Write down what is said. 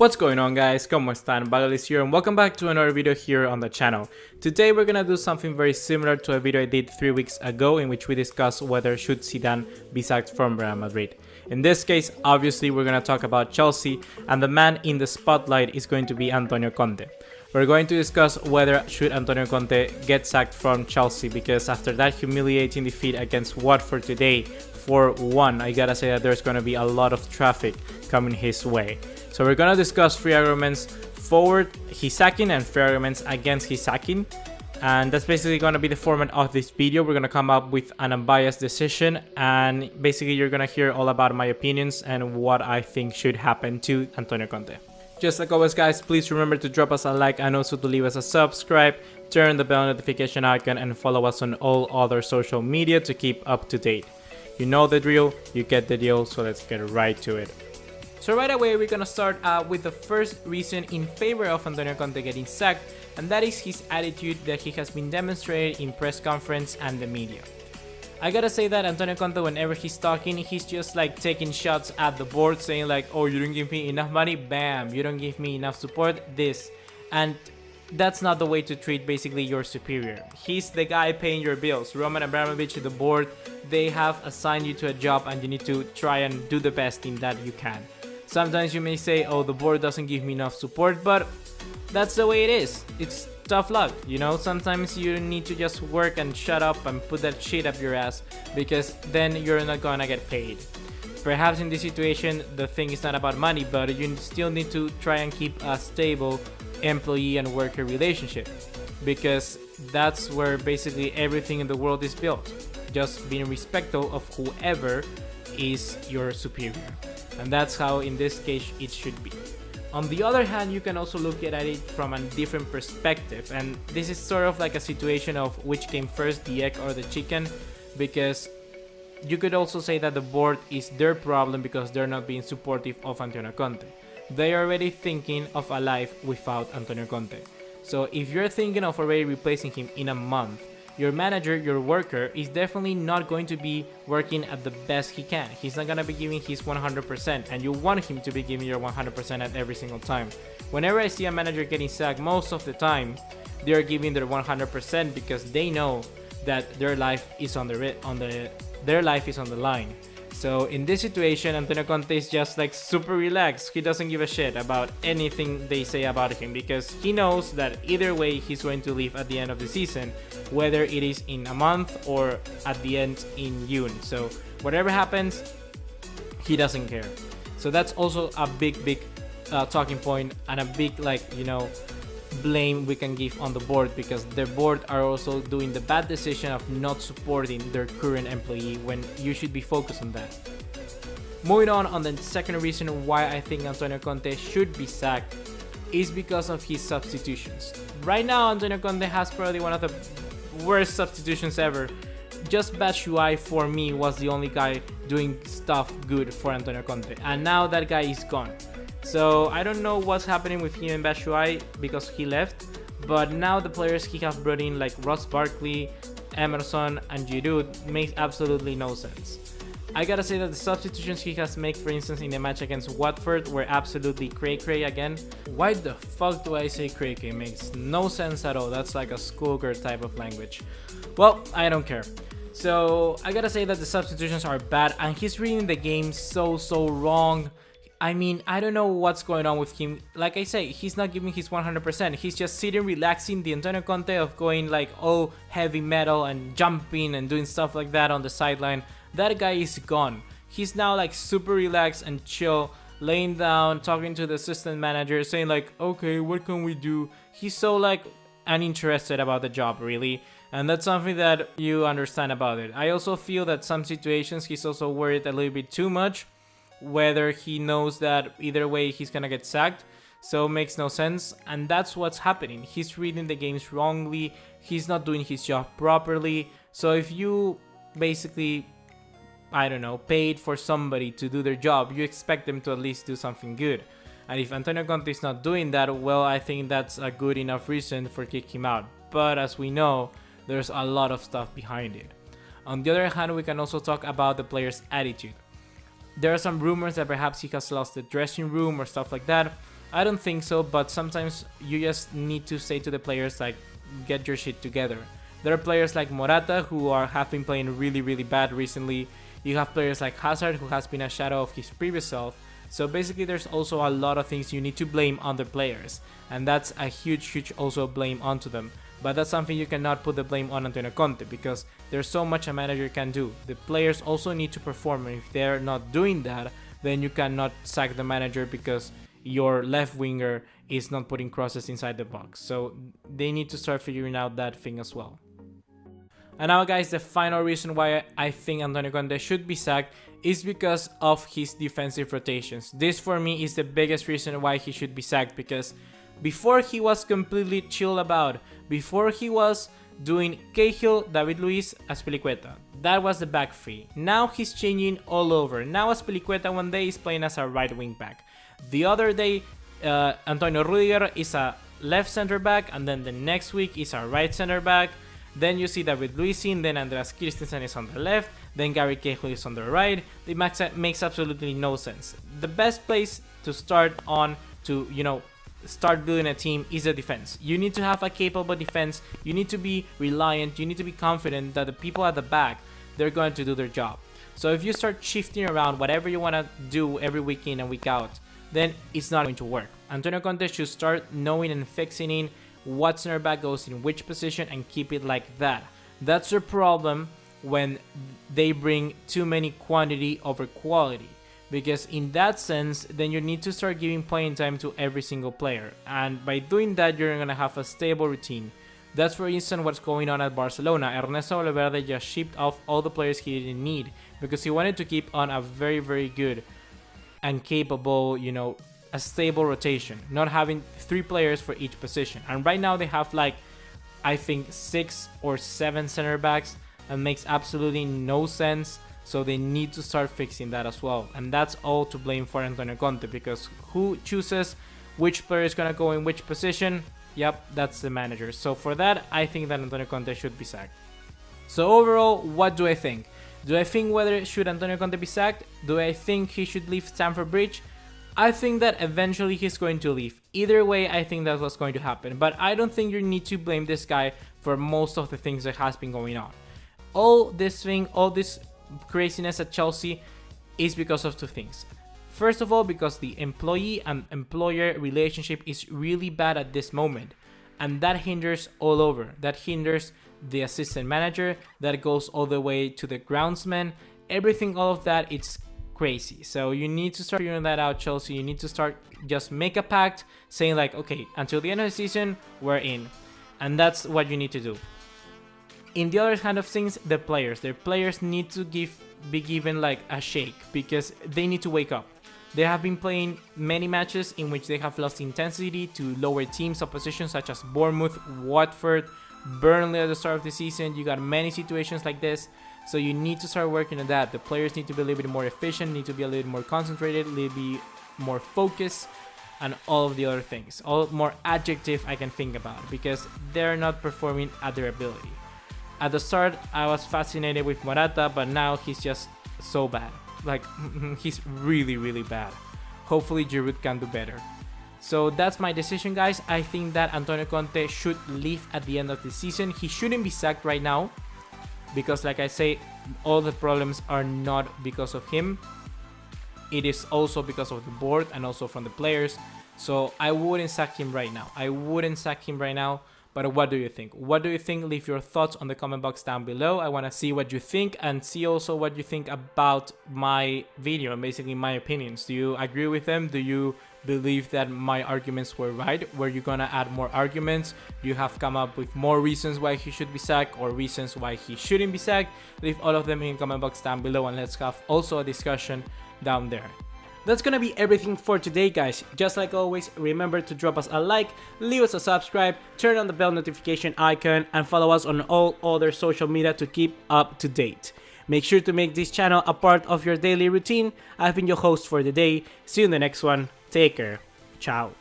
What's going on, guys? ¿Cómo están? BugaLuis here and welcome back to another video here on the channel. Today we're gonna do something very similar to a video I did 3 weeks ago in which we discussed whether should Zidane be sacked from Real Madrid. In this case, obviously we're gonna talk about Chelsea, and the man in the spotlight is going to be Antonio Conte. We're going to discuss whether should Antonio Conte get sacked from Chelsea, because after that humiliating defeat against Watford today 4-1, I gotta say that there's gonna be a lot of traffic coming his way. So we're gonna discuss 3 arguments for his sacking and 3 arguments against his sacking. And that's basically gonna be the format of this video. We're gonna come up with an unbiased decision, and basically you're gonna hear all about my opinions and what I think should happen to Antonio Conte. Just like always, guys, please remember to drop us a like and also to leave us a subscribe, turn the bell notification icon, and follow us on all other social media to keep up to date. You know the drill, you get the deal, so let's get right to it. So right away, we're gonna start with the first reason in favor of Antonio Conte getting sacked, and that is his attitude that he has been demonstrated in press conference and the media. I gotta say that Antonio Conte, whenever he's talking, he's just like taking shots at the board, saying like, oh, you don't give me enough money, bam, you don't give me enough support, this. And that's not the way to treat basically your superior. He's the guy paying your bills. Roman Abramovich, the board, they have assigned you to a job and you need to try and do the best in that you can. Sometimes you may say, oh, the board doesn't give me enough support, but that's the way it is. It's tough luck, you know? Sometimes you need to just work and shut up and put that shit up your ass, because then you're not gonna get paid. Perhaps in this situation, the thing is not about money, but you still need to try and keep a stable employee and worker relationship, because that's where basically everything in the world is built. Just being respectful of whoever is your superior. And that's how in this case it should be. On the other hand, you can also look at it from a different perspective, and this is sort of like a situation of which came first, the egg or the chicken, because you could also say that the board is their problem because they're not being supportive of Antonio Conte. They are already thinking of a life without Antonio Conte. So if you're thinking of already replacing him in a month, your manager, your worker, is definitely not going to be working at the best he can. He's not going to be giving his 100%, and you want him to be giving your 100% at every single time. Whenever I see a manager getting sacked, most of the time, they are giving their 100% because they know that their life is on the line. So in this situation, Antonio Conte is just like super relaxed. He doesn't give a shit about anything they say about him, because he knows that either way he's going to leave at the end of the season, whether it is in a month or at the end in June. So whatever happens, he doesn't care. So that's also a big talking point, and a big, like, you know, blame we can give on the board, because the board are also doing the bad decision of not supporting their current employee when you should be focused on that. Moving on the second reason why I think Antonio Conte should be sacked is because of his substitutions. Right now, Antonio Conte has probably one of the worst substitutions ever. Just BugaLuis for me was the only guy doing stuff good for Antonio Conte, and now that guy is gone. So I don't know what's happening with him and BugaLuis because he left, but now the players he has brought in, like Ross Barkley, Emerson, and Giroud, makes absolutely no sense. I gotta say that the substitutions he has made, for instance, in the match against Watford, were absolutely cray-cray again. Why the fuck do I say cray-cray? Makes no sense at all. That's like a schoolgirl type of language. Well, I don't care. So I gotta say that the substitutions are bad, and he's reading the game so wrong. I mean, I don't know what's going on with him. Like I say, he's not giving his 100%. He's just sitting, relaxing. The Antonio Conte of going like all heavy metal and jumping and doing stuff like that on the sideline, that guy is gone. He's now like super relaxed and chill, laying down, talking to the assistant manager, saying like, okay, what can we do? He's so like uninterested about the job, really. And that's something that you understand about it. I also feel that some situations he's also worried a little bit too much, whether he knows that either way he's gonna get sacked, so it makes no sense. And that's what's happening. He's reading the games wrongly, he's not doing his job properly. So if you basically, I don't know, paid for somebody to do their job, you expect them to at least do something good. And if Antonio Conte is not doing that, well, I think that's a good enough reason for kicking him out. But as we know, there's a lot of stuff behind it. On the other hand, we can also talk about the player's attitude. There are some rumors that perhaps he has lost the dressing room or stuff like that. I don't think so, but sometimes you just need to say to the players like, get your shit together. There are players like Morata who have been playing really bad recently. You have players like Hazard who has been a shadow of his previous self. So basically there's also a lot of things you need to blame on the players, and that's a huge also blame onto them. But that's something you cannot put the blame on Antonio Conte, because there's so much a manager can do. The players also need to perform, and if they're not doing that, then you cannot sack the manager because your left winger is not putting crosses inside the box. So they need to start figuring out that thing as well. And now guys, the final reason why I think Antonio Conte should be sacked is because of his defensive rotations. This for me is the biggest reason why he should be sacked, because before he was completely chill about, before he was doing Cahill, David Luiz, Azpilicueta. That was the back three. Now he's changing all over. Now Azpilicueta one day is playing as a right wing back. The other day, Antonio Rudiger is a left center back, and then the next week is a right center back. Then you see David Luiz in, then Andreas Christensen is on the left, then Gary Cahill is on the right. It makes absolutely no sense. The best place to start on to, start building a team is the defense. You need to have a capable defense. You need to be reliant. You need to be confident that the people at the back, they're going to do their job. So if you start shifting around whatever you want to do every week in and week out, then it's not going to work. Antonio Conte should start knowing and fixing in what center back goes in which position and keep it like that. That's the problem when they bring too many quantity over quality, because in that sense then you need to start giving playing time to every single player, and by doing that you're gonna have a stable routine. That's for instance what's going on at Barcelona. Ernesto Valverde just shipped off all the players he didn't need because he wanted to keep on a very good and capable, a stable rotation, not having 3 players for each position. And right now they have like, I think 6 or 7 center backs, and makes absolutely no sense. So they need to start fixing that as well. And that's all to blame for Antonio Conte, because who chooses which player is gonna go in which position? Yep, that's the manager. So for that, I think that Antonio Conte should be sacked. So overall, what do I think? Do I think whether should Antonio Conte be sacked? Do I think he should leave Stamford Bridge? I think that eventually he's going to leave. Either way, I think that's what's going to happen. But I don't think you need to blame this guy for most of the things that has been going on. All this craziness at Chelsea is because of 2 things. First of all, because the employee and employer relationship is really bad at this moment. And that hinders all over. That hinders the assistant manager. That goes all the way to the groundsman. Everything, all of that, it's crazy. So you need to start figuring that out, Chelsea. You need to start just make a pact saying like, okay, until the end of the season we're in, and that's what you need to do. In the other hand of things, their players need to be given like a shake, because they need to wake up. They have been playing many matches in which they have lost intensity to lower teams opposition, such as Bournemouth, Watford, Burnley at the start of the season. You got many situations like this. So you need to start working on that. The players need to be a little bit more efficient, need to be a little more concentrated, a little bit more focused, and all of the other things. All more adjective I can think about, because they're not performing at their ability. At the start, I was fascinated with Morata, but now he's just so bad. Like, he's really bad. Hopefully Giroud can do better. So that's my decision, guys. I think that Antonio Conte should leave at the end of the season. He shouldn't be sacked right now, because like I say, all the problems are not because of him. It is also because of the board and also from the players. So I wouldn't sack him right now. But what do you think? Leave your thoughts on the comment box down below. I want to see what you think, and see also what you think about my video and basically my opinions. Do you agree with them? Do you believe that my arguments were right? Were you gonna add more arguments? Do you have come up with more reasons why he should be sacked or reasons why he shouldn't be sacked? Leave all of them in the comment box down below, and let's have also a discussion down there. That's gonna be everything for today, guys. Just like always, remember to drop us a like, leave us a subscribe, turn on the bell notification icon, and follow us on all other social media to keep up to date. Make sure to make this channel a part of your daily routine. I've been your host for the day. See you in the next one. Take care. Ciao.